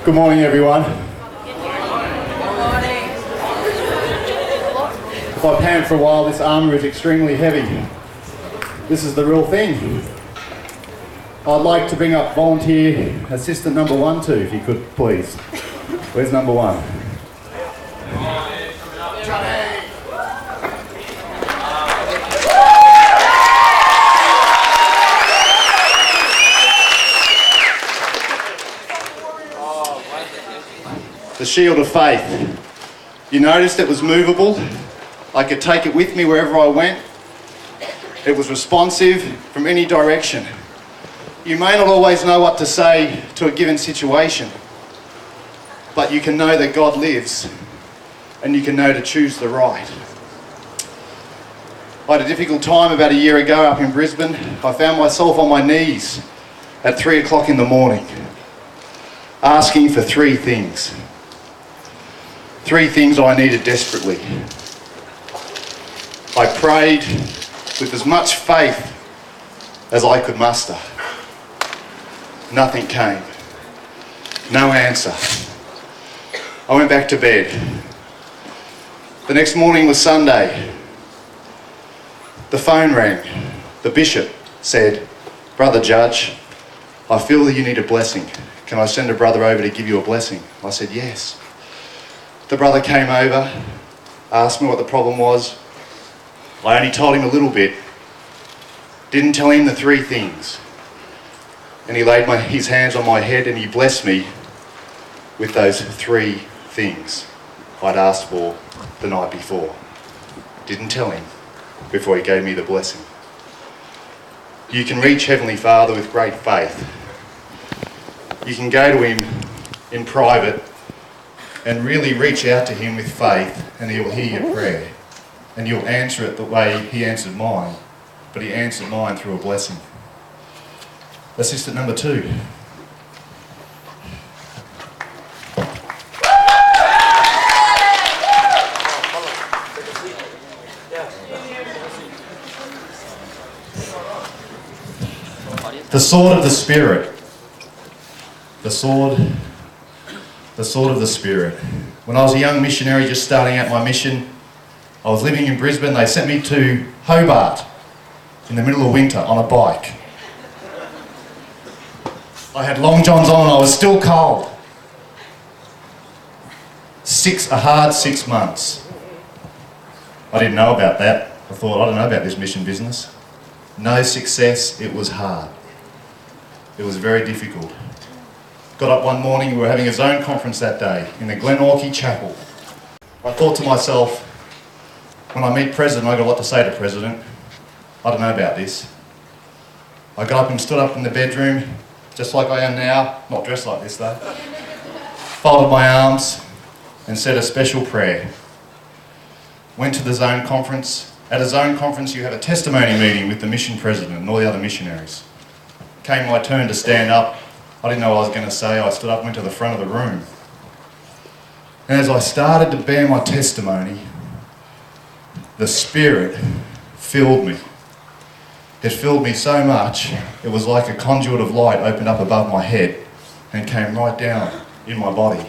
Good morning, everyone. If I pan for a while, this armour is extremely heavy. This is the real thing. I'd like to bring up volunteer assistant number 1 too, if you could, please. Where's number 1? The shield of faith. You noticed it was movable. I could take it with me wherever I went. It was responsive from any direction. You may not always know what to say to a given situation, but you can know that God lives and you can know to choose the right. I had a difficult time about a year ago up in Brisbane. I found myself on my knees at 3 o'clock in the morning, asking for 3 things. 3 things I needed desperately. I prayed with as much faith as I could muster. Nothing came. No answer. I went back to bed. The next morning was Sunday. The phone rang. The bishop said, "Brother Judge, I feel that you need a blessing. Can I send a brother over to give you a blessing?" I said, "Yes." The brother came over, asked me what the problem was. I only told him a little bit. Didn't tell him the 3 things. And he laid his hands on my head and he blessed me with those 3 things I'd asked for the night before. Didn't tell him before he gave me the blessing. You can reach Heavenly Father with great faith. You can go to him in private and really reach out to him with faith, and he will hear your prayer. And you'll answer it the way he answered mine, but he answered mine through a blessing. Assistant number 2. The sword of the Spirit. The sword of the Spirit. When I was a young missionary just starting out my mission, I was living in Brisbane. They sent me to Hobart in the middle of winter on a bike. I had long johns on and I was still cold. A hard 6 months. I didn't know about that. I thought, I don't know about this mission business. No success, it was hard. It was very difficult. Got up one morning, we were having a zone conference that day in the Karaoke chapel. I thought to myself, when I meet President, I've got a lot to say to President. I don't know about this. I got up and stood up in the bedroom, just like I am now, not dressed like this though. Folded my arms and said a special prayer. Went to the zone conference. At a zone conference you have a testimony meeting with the mission president and all the other missionaries. Came my turn to stand up. I didn't know what I was going to say. I stood up, went to the front of the room. And as I started to bear my testimony, the Spirit filled me. It filled me so much, it was like a conduit of light opened up above my head and came right down in my body.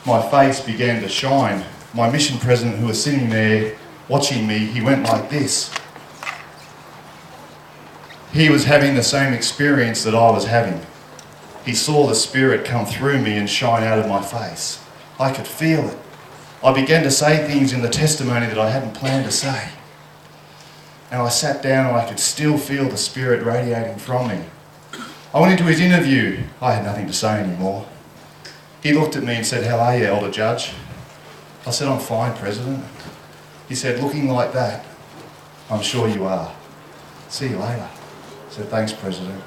My face began to shine. My mission president, who was sitting there watching me, he went like this. He was having the same experience that I was having. he saw the Spirit come through me and shine out of my face. I could feel it. I began to say things in the testimony that I hadn't planned to say. And I sat down and I could still feel the Spirit radiating from me. I went into his interview. I had nothing to say anymore. He looked at me and said, "How are you, Elder Judge?" I said, "I'm fine, President." He said, "Looking like that, I'm sure you are. See you later." I said, "Thanks, President."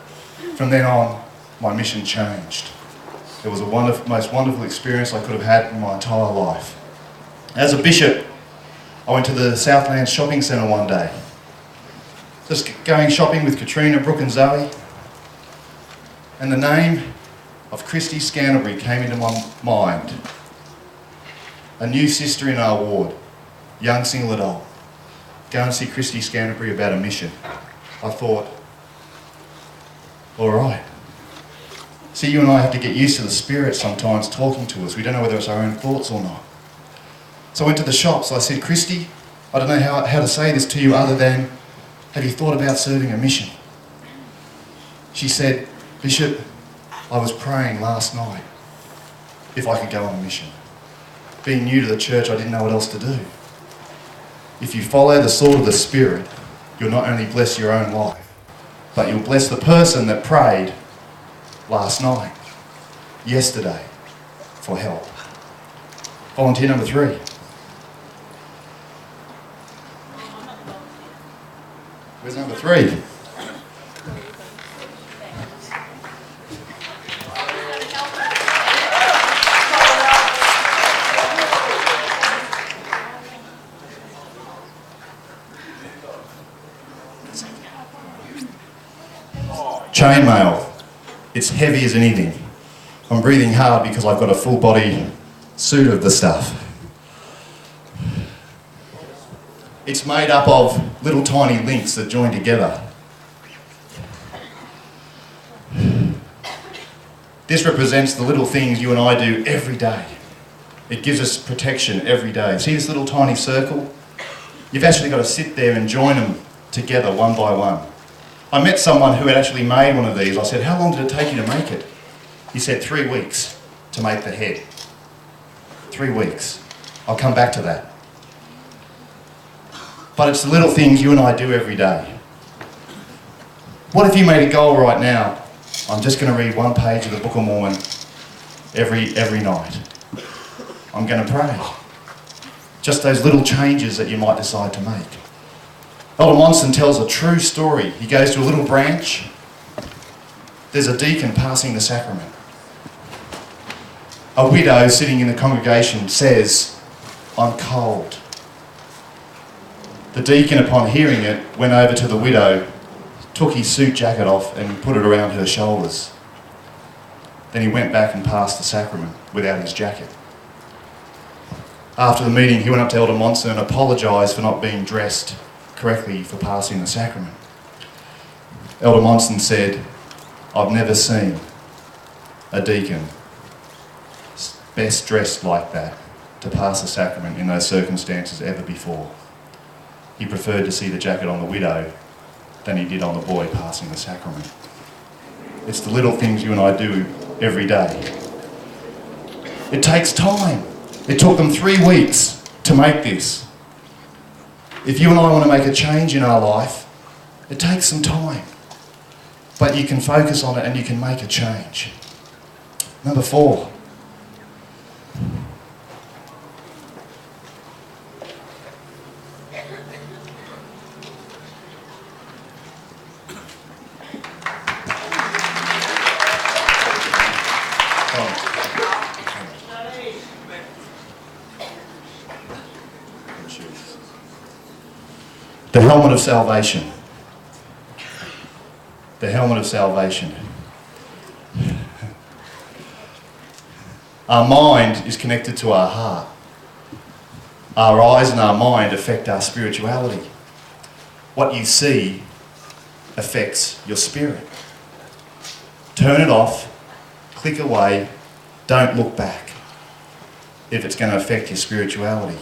From then on, my mission changed. It was the most wonderful experience I could have had in my entire life. As a bishop, I went to the Southlands shopping centre one day. Just going shopping with Katrina, Brooke and Zoe. And the name of Christy Scanterbury came into my mind. A new sister in our ward, young single adult. Go and see Christy Scanterbury about a mission. I thought, all right. See, you and I have to get used to the Spirit sometimes talking to us. We don't know whether it's our own thoughts or not. So I went to the shops. I said, "Christy, I don't know how to say this to you other than, have you thought about serving a mission?" She said, "Bishop, I was praying last night if I could go on a mission. Being new to the church, I didn't know what else to do." If you follow the sword of the Spirit, you'll not only bless your own life, but you'll bless the person that prayed last night, yesterday, for help. Volunteer number 3. Where's number 3? Chainmail. It's heavy as anything. I'm breathing hard because I've got a full body suit of the stuff. It's made up of little tiny links that join together. This represents the little things you and I do every day. It gives us protection every day. See this little tiny circle? You've actually got to sit there and join them together one by one. I met someone who had actually made one of these. I said, "How long did it take you to make it?" He said, 3 weeks to make the head. 3 weeks. I'll come back to that. But it's the little things you and I do every day. What if you made a goal right now? I'm just going to read one page of the Book of Mormon every night. I'm going to pray. Just those little changes that you might decide to make. Elder Monson tells a true story. He goes to a little branch. There's a deacon passing the sacrament. A widow sitting in the congregation says, "I'm cold." The deacon, upon hearing it, went over to the widow, took his suit jacket off and put it around her shoulders. Then he went back and passed the sacrament without his jacket. After the meeting, he went up to Elder Monson and apologised for not being dressed correctly for passing the sacrament. Elder Monson said, "I've never seen a deacon best dressed like that to pass the sacrament in those circumstances ever before." He preferred to see the jacket on the widow than he did on the boy passing the sacrament. It's the little things you and I do every day. It takes time. It took them 3 weeks to make this. If you and I want to make a change in our life, it takes some time. But you can focus on it and you can make a change. Number 4. The helmet of salvation. The helmet of salvation. Our mind is connected to our heart. Our eyes and our mind affect our spirituality. What you see affects your spirit. Turn it off, click away, don't look back if it's going to affect your spirituality.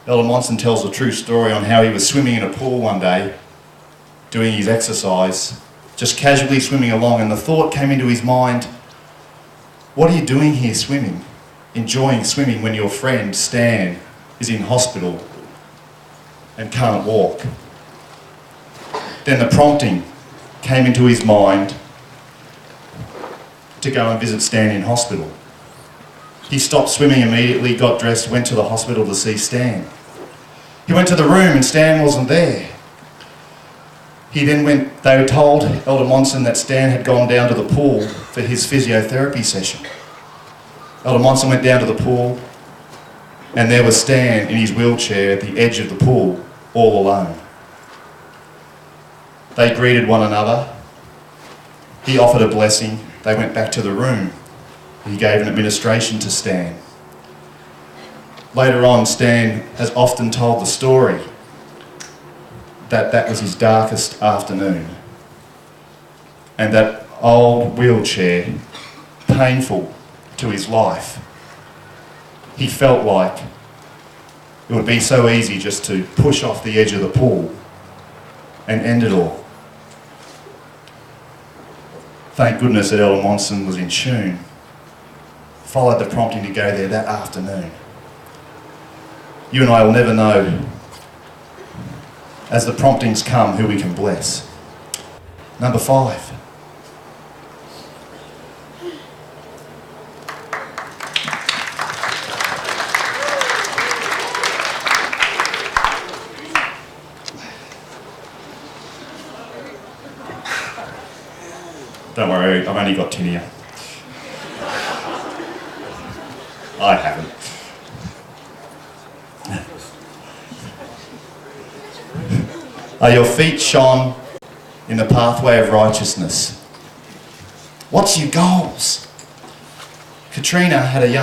Elder Monson tells a true story on how he was swimming in a pool one day, doing his exercise, just casually swimming along, and the thought came into his mind, what are you doing here swimming? Enjoying swimming when your friend Stan is in hospital and can't walk. Then the prompting came into his mind to go and visit Stan in hospital. He stopped swimming immediately, got dressed, went to the hospital to see Stan. He went to the room and Stan wasn't there. They told Elder Monson that Stan had gone down to the pool for his physiotherapy session. Elder Monson went down to the pool and there was Stan in his wheelchair at the edge of the pool, all alone. They greeted one another. He offered a blessing. They went back to the room. He gave an administration to Stan. Later on, Stan has often told the story that that was his darkest afternoon. And that old wheelchair, painful to his life, he felt like it would be so easy just to push off the edge of the pool and end it all. Thank goodness that Elder Monson was in tune, followed the prompting to go there that afternoon. You and I will never know, as the promptings come, who we can bless. Number 5. Don't worry, I've only got tinea. I haven't. Are your feet shone in the pathway of righteousness? What's your goals? Katrina had a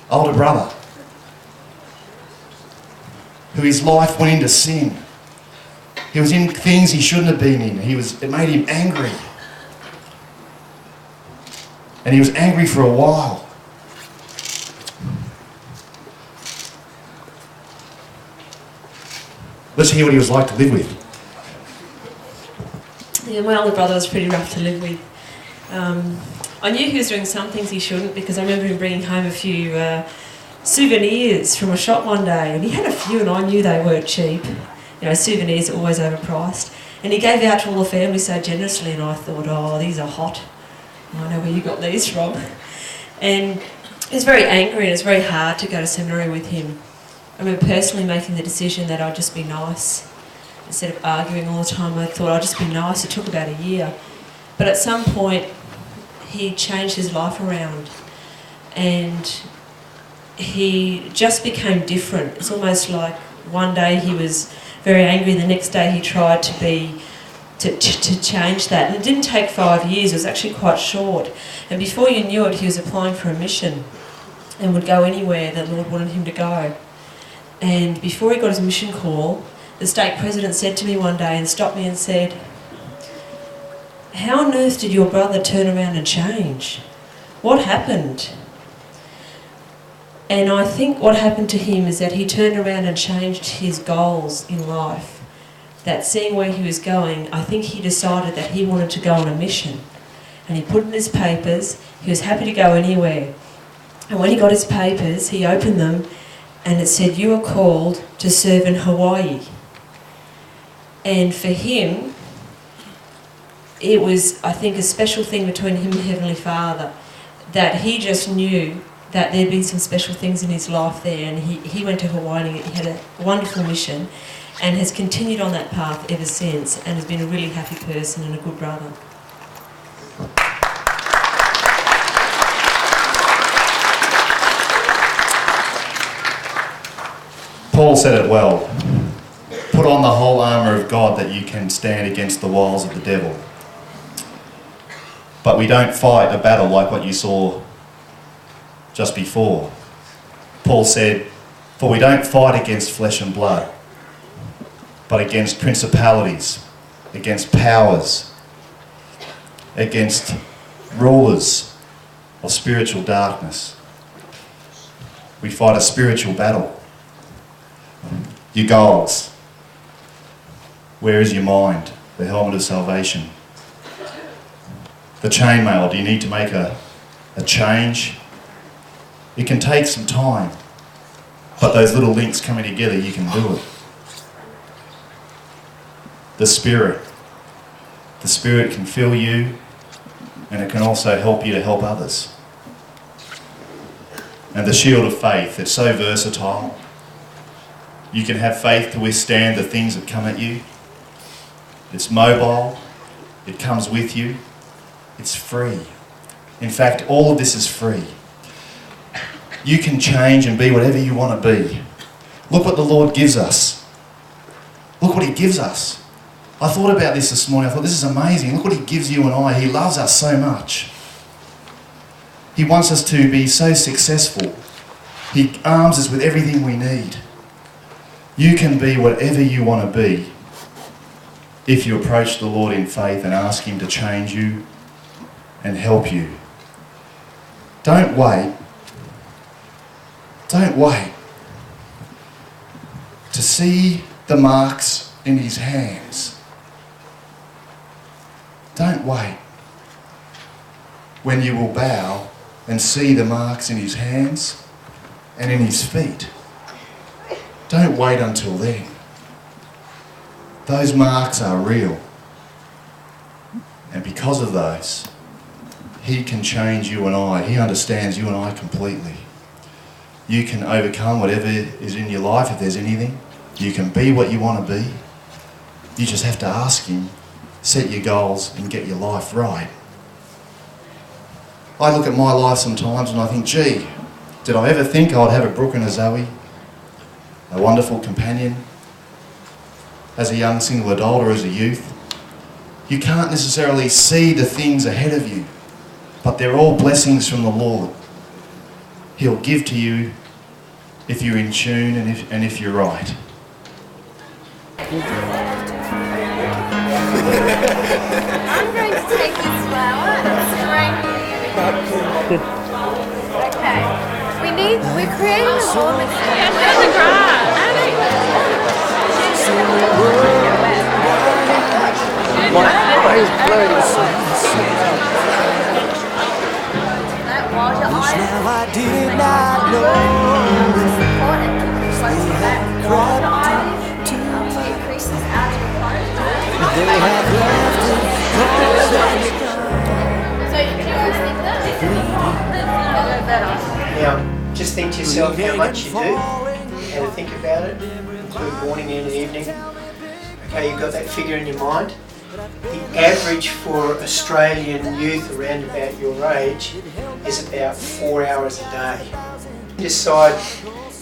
older brother who his life went into sin. He was in things he shouldn't have been in. It made him angry. And he was angry for a while. Let's hear what he was like to live with. Yeah, my older brother was pretty rough to live with. I knew he was doing some things he shouldn't, because I remember him bringing home a few souvenirs from a shop one day, and he had a few and I knew they weren't cheap. You know, souvenirs are always overpriced. And he gave out to all the family so generously, and I thought, oh, these are hot. I know where you got these from. And he was very angry, and it was very hard to go to seminary with him. I remember personally making the decision that I'd just be nice. Instead of arguing all the time, I thought I'd just be nice. It took about a year. But at some point, he changed his life around. And he just became different. It's almost like one day he was very angry, the next day he tried to change that. And it didn't take 5 years, it was actually quite short. And before you knew it, he was applying for a mission and would go anywhere that the Lord wanted him to go. And before he got his mission call, the stake president said to me one day and stopped me and said, "How on earth did your brother turn around and change? What happened?" And I think what happened to him is that he turned around and changed his goals in life. That seeing where he was going, I think he decided that he wanted to go on a mission. And he put in his papers, he was happy to go anywhere. And when he got his papers, he opened them and it said, "You are called to serve in Hawaii." And for him, it was, I think, a special thing between him and Heavenly Father, that he just knew that there'd been some special things in his life there, and he went to Hawaii and he had a wonderful mission and has continued on that path ever since, and has been a really happy person and a good brother. Paul said it well. Put on the whole armour of God that you can stand against the wiles of the devil. But we don't fight a battle like what you saw just before. Paul said, "For we don't fight against flesh and blood, but against principalities, against powers, against rulers of spiritual darkness." We fight a spiritual battle. Your goals. Where is your mind? the helmet of salvation. The chainmail, do you need to make a change? It can take some time, but those little links coming together, you can do it. The Spirit can fill you, and it can also help you to help others. And the shield of faith, it's so versatile. You can have faith to withstand the things that come at you. It's mobile, it comes with you, it's free. In fact, all of this is free. You can change and be whatever you want to be. Look what the Lord gives us. Look what He gives us. I thought about this morning. I thought, this is amazing. Look what He gives you and I. He loves us so much. He wants us to be so successful. He arms us with everything we need. You can be whatever you want to be if you approach the Lord in faith and ask Him to change you and help you. Don't wait. Don't wait to see the marks in His hands. Don't wait when you will bow and see the marks in His hands and in His feet. Don't wait until then. Those marks are real. And because of those, He can change you and I. He understands you and I completely. You can overcome whatever is in your life if there's anything. You can be what you want to be. You just have to ask Him, set your goals and get your life right. I look at my life sometimes and I think, gee, did I ever think I'd have a Brooke and a Zoe? A wonderful companion? As a young single adult or as a youth? You can't necessarily see the things ahead of you, but they're all blessings from the Lord. He'll give to you if you're in tune and if you're right. I'm going to take this flower and spray it. Okay. We're creating a warm Now I did not know they have left Now, just think to yourself how much you do, how to think about it, include morning and evening. Okay, you've got that figure in your mind. The average for Australian youth around about your age is about 4 hours a day. Decide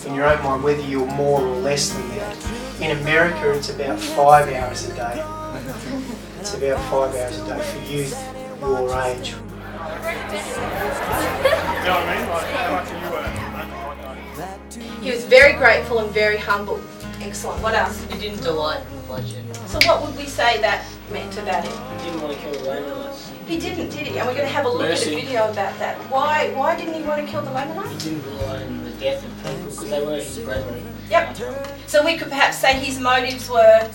in your own mind whether you're more or less than that. In America it's about 5 hours a day. It's about 5 hours a day for youth your age. He was very grateful and very humble. Excellent. What else? He didn't delight in pleasure. So what would we say that meant about him? He didn't want to kill the Lamanites. He didn't, did he? And we're going to have a look at a video about that. Why didn't he want to kill the He Lamanites? didn't rely on the death of people because they were his brethren. Yep. So we could perhaps say his motives were...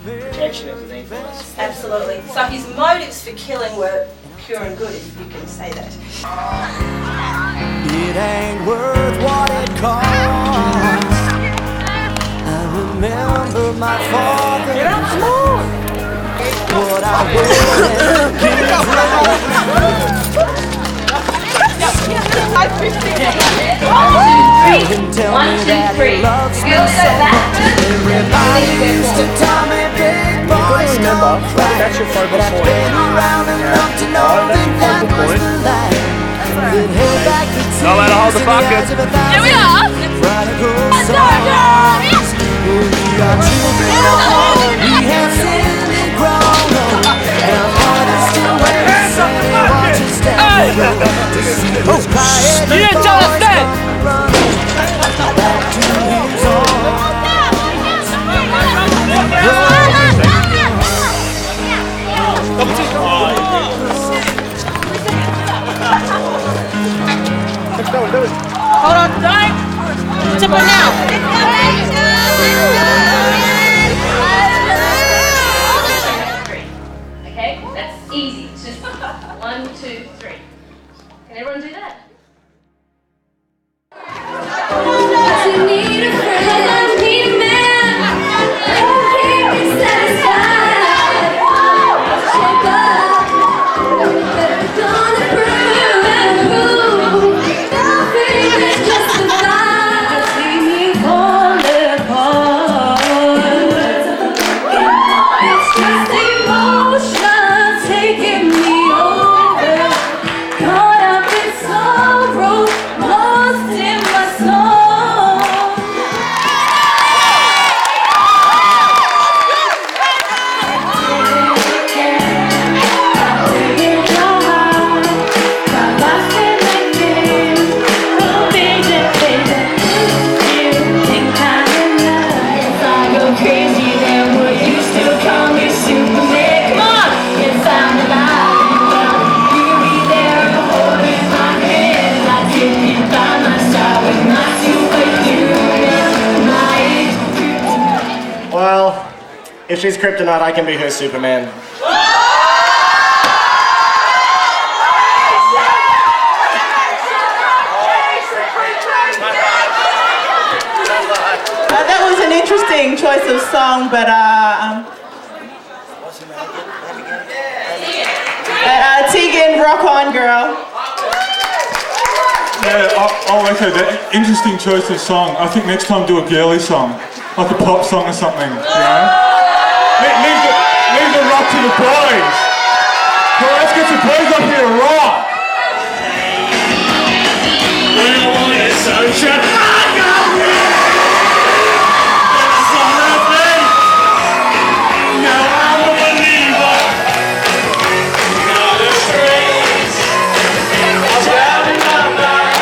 Protection of the Nephites. Absolutely. So his motives for killing were pure and good, if you can say that. it ain't worth what it costs. I remember my father. Get out, come on! What I wouldn't give You can tell me that he loves me so. Everybody used to tell me big boys don't cry, but I've been around enough to know that was the life. Head back to tears in the eyes of 1,000 prodigal sons. We are children of all, we have sinned and grown old, and our heart is still waiting, so watch us down the road to see who's crying and boys come running back to his arms. Hold on, don't! Tip it now! Everyone do that. Well, if she's kryptonite, I can be her Superman. That was an interesting choice of song, but Tegan, rock on, girl. Yeah, okay, that interesting choice of song. I think next time do a girly song, like a pop song or something, you know? Leave the rock to the boys. Come on, let's get some boys up here to rock. When I wanted sunshine, I got rain. I saw nothing. Now I'm a believer. Now the strings are drowning my mind.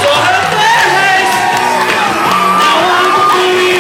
For her face, now I'm a believer.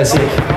classic.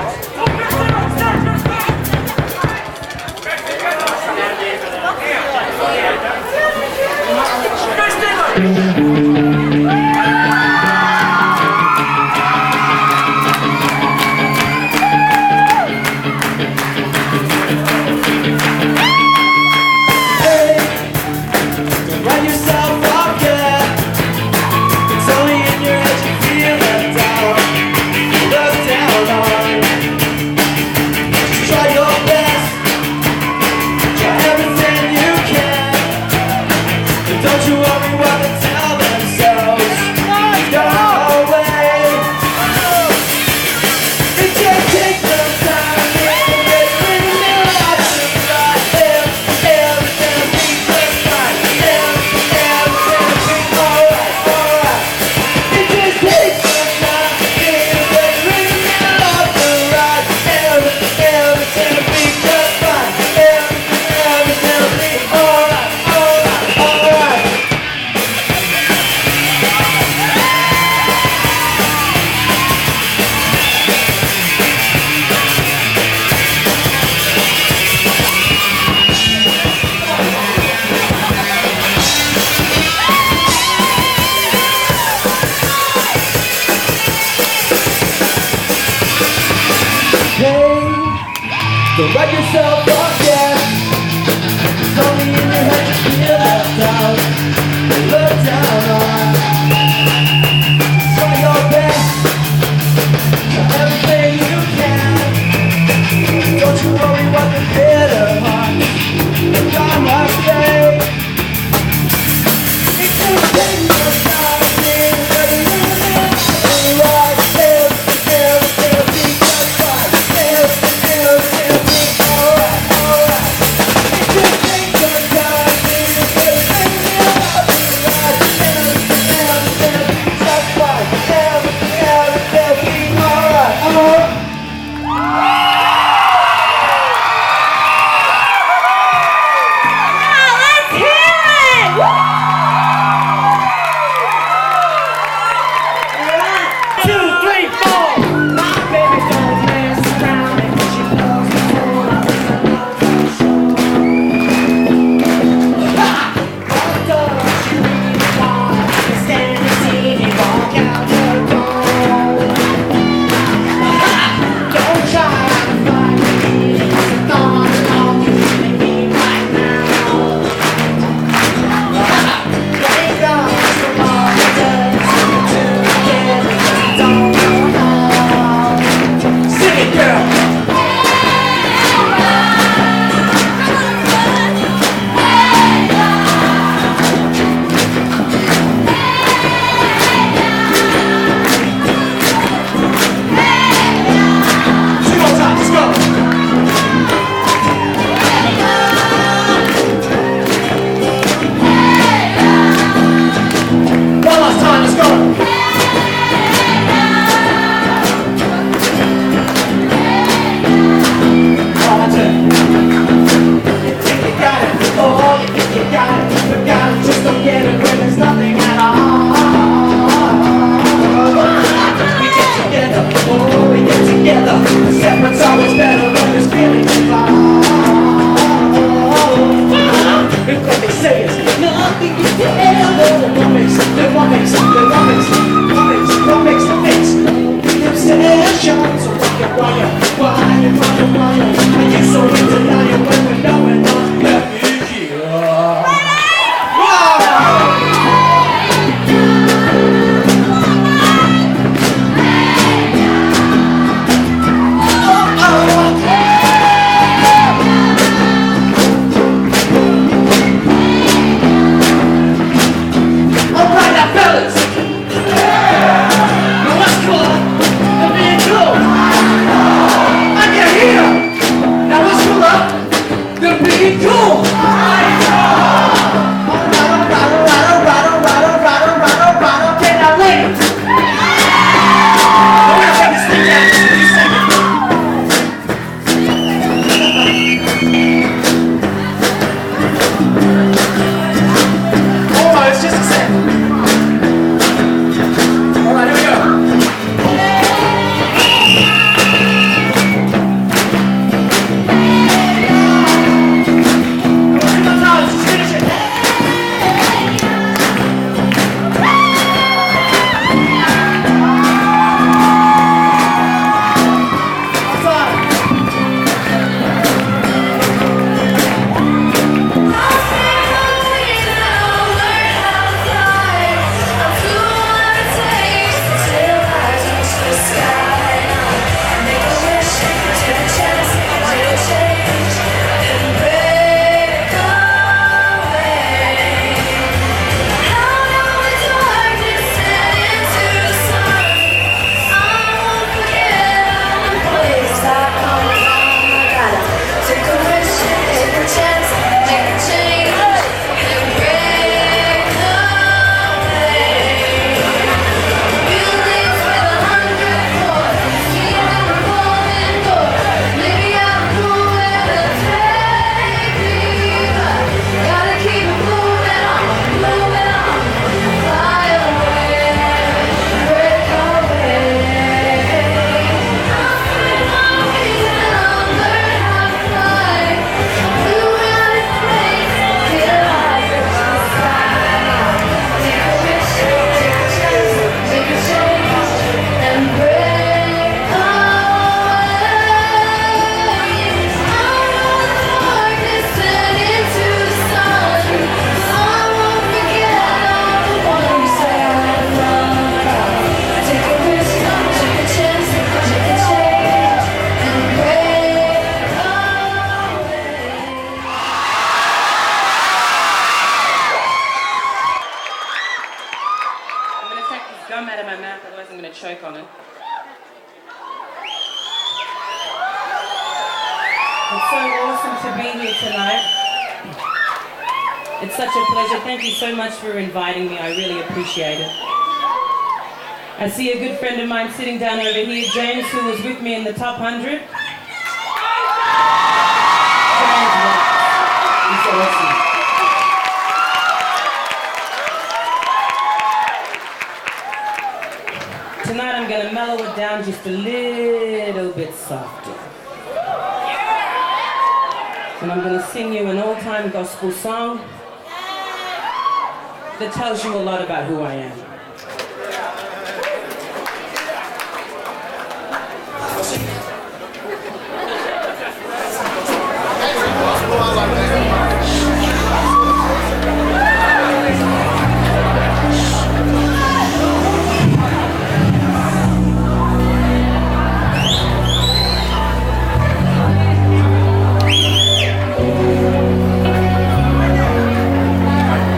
Don't let yourself forget. It's only in your head you feel left out. Look down on. Try your best. Try everything you can. Don't you worry what the bitter heart. Look on my face. It could take your time. gum out of my mouth, otherwise I'm going to choke on it. It's so awesome to be here tonight. It's such a pleasure. Thank you so much for inviting me. I really appreciate it. I see a good friend of mine sitting down over here, James, who was with me in the top 100. James rocks. He's awesome. Tonight I'm going to mellow it down just a little bit softer. And I'm going to sing you an old-time gospel song that tells you a lot about who I am.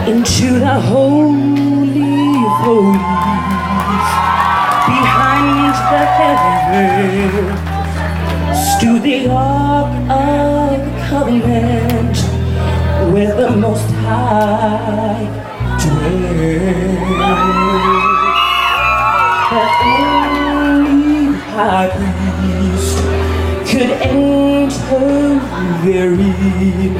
Into the Holy of Holies, behind the veil, stood the Ark of the Covenant, where the Most High dwelt. But only the high priest could enter therein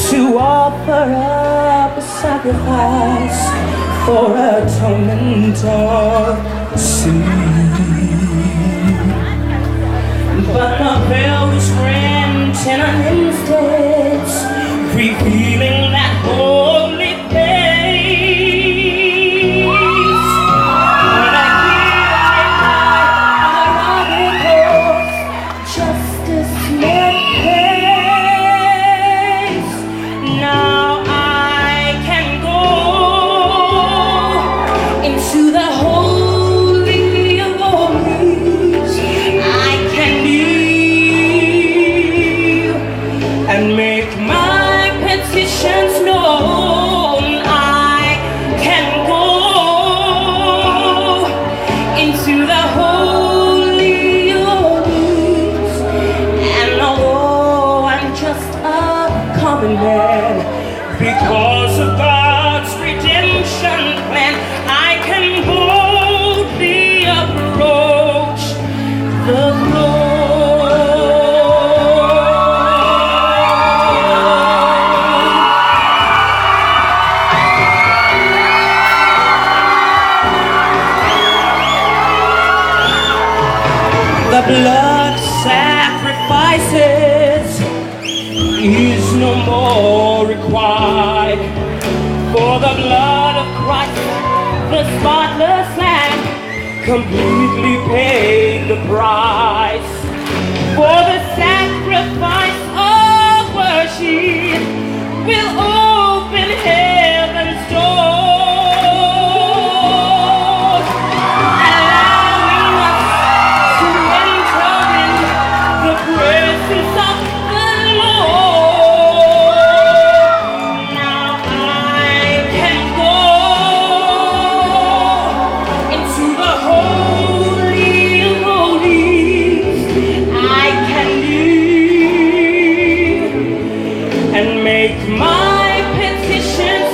to offer up a sacrifice for atonement of sin. But the veil was rent in an instant, revealing that holy face. When I hear it high on the rugged horse, justice met pace. Now I can go into the Holy of Holies. I can kneel and make my petitions known. I can go into the Holy of Holies. And although I'm just a common man, because of God's redemption plan, I can boldly approach the throne. The blood sacrifices is no more required, for the blood of Christ, the spotless Lamb, completely paid the price. For the sacrifice of worship will open heaven's door, allowing us to enter in the presence of the Lord. Now I can go into the Holy of Holies. I can live and make my petitions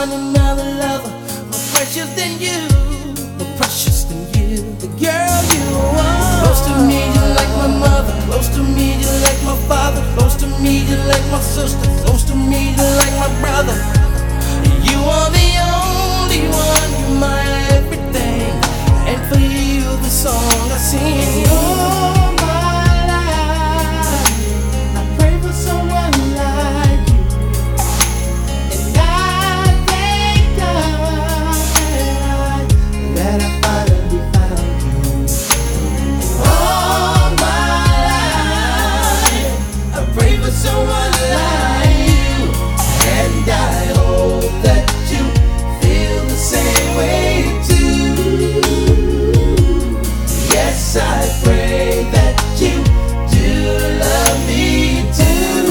find another lover more precious than you, more precious than you, the girl you are. Close to me, you're like my mother. Close to me, you're like my father. Close to me, you're like my sister. Close to me, you're like my brother. You are the only one, you're my everything. And for you, the song I sing. All my life, I pray for someone like you. And I thank God that I finally found you. All my life, I pray for someone like you. And I hope that you feel the same way too. Yes, I pray that you do love me too.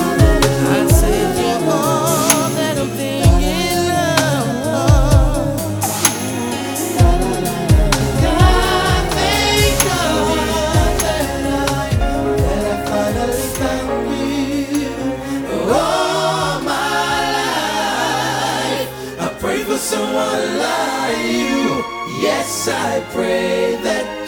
I said you're all that I'm thinking of. I thank God that I finally found you. All my life, I pray for someone like you. Yes, I pray that